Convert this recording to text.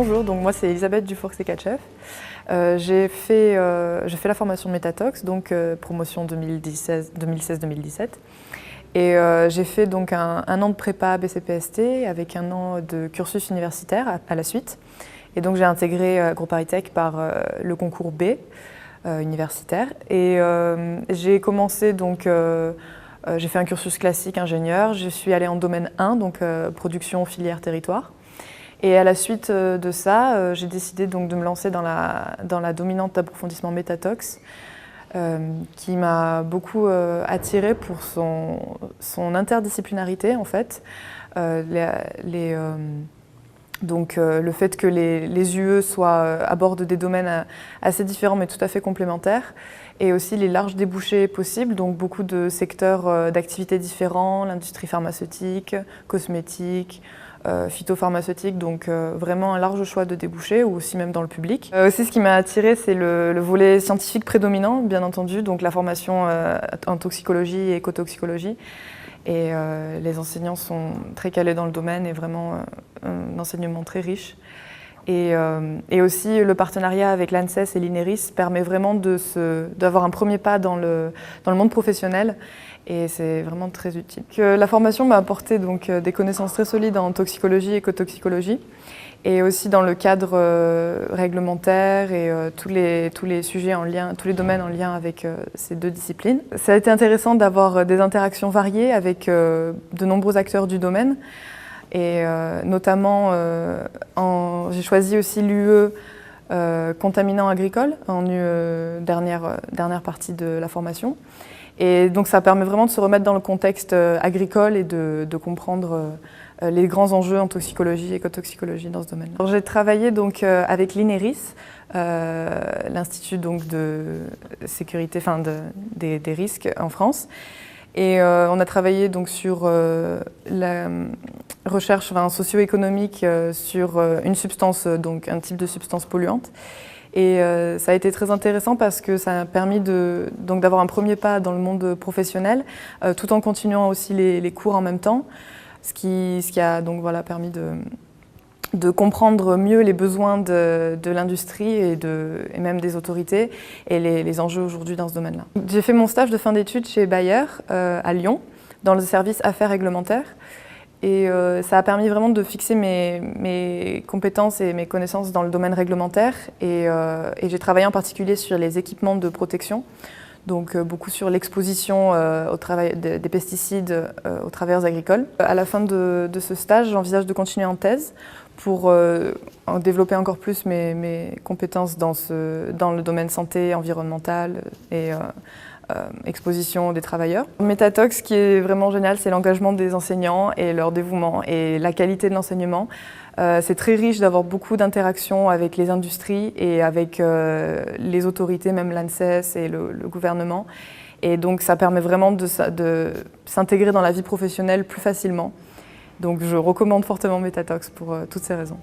Bonjour, donc moi c'est Elisabeth Dufour-Sekatchev. J'ai fait la formation Métatox, donc promotion 2016-2017. Et j'ai fait donc un an de prépa BCPST avec un an de cursus universitaire à la suite. Et donc j'ai intégré AgroParisTech par le concours B universitaire. Et j'ai commencé donc, j'ai fait un cursus classique ingénieur. Je suis allée en domaine 1, donc production, filière, territoire. Et à la suite de ça, j'ai décidé donc de me lancer dans la dominante d'approfondissement Métatox, qui m'a beaucoup attirée pour son interdisciplinarité en fait. Donc le fait que les UE abordent des domaines assez différents mais tout à fait complémentaires, et aussi les larges débouchés possibles, donc beaucoup de secteurs d'activités différents, l'industrie pharmaceutique, cosmétique, phytopharmaceutique, donc vraiment un large choix de débouchés, ou aussi même dans le public. Aussi ce qui m'a attirée, c'est le volet scientifique prédominant, bien entendu, donc la formation en toxicologie et écotoxicologie. Et les enseignants sont très calés dans le domaine et vraiment un enseignement très riche. Et aussi le partenariat avec l'ANSES et l'INERIS permet vraiment d'avoir un premier pas dans le monde professionnel, et c'est vraiment très utile. La formation m'a apporté donc des connaissances très solides en toxicologie et écotoxicologie, et aussi dans le cadre réglementaire et tous les sujets en lien, tous les domaines en lien avec ces deux disciplines. Ça a été intéressant d'avoir des interactions variées avec de nombreux acteurs du domaine, et notamment j'ai choisi aussi l'UE contaminants agricoles en dernière partie de la formation. Et donc ça permet vraiment de se remettre dans le contexte agricole et de comprendre les grands enjeux en toxicologie et écotoxicologie dans ce domaine. J'ai travaillé donc avec l'INERIS, l'Institut donc de sécurité, des risques en France. Et on a travaillé donc sur la recherche socio-économique sur une substance, donc un type de substance polluante. Et ça a été très intéressant parce que ça a permis d'avoir un premier pas dans le monde professionnel, tout en continuant aussi les cours en même temps, ce qui a donc permis de comprendre mieux les besoins de l'industrie et même des autorités et les enjeux aujourd'hui dans ce domaine-là. J'ai fait mon stage de fin d'études chez Bayer à Lyon, dans le service affaires réglementaires. Et ça a permis vraiment de fixer mes compétences et mes connaissances dans le domaine réglementaire. Et j'ai travaillé en particulier sur les équipements de protection, donc beaucoup sur l'exposition des pesticides aux travailleurs agricoles. À la fin de ce stage, j'envisage de continuer en thèse pour en développer encore plus mes compétences dans le domaine santé, environnemental et exposition des travailleurs. Métatox, ce qui est vraiment génial, c'est l'engagement des enseignants et leur dévouement et la qualité de l'enseignement. C'est très riche d'avoir beaucoup d'interactions avec les industries et avec les autorités, même l'ANSES et le gouvernement. Et donc ça permet vraiment de s'intégrer dans la vie professionnelle plus facilement. Donc je recommande fortement Métatox pour toutes ces raisons.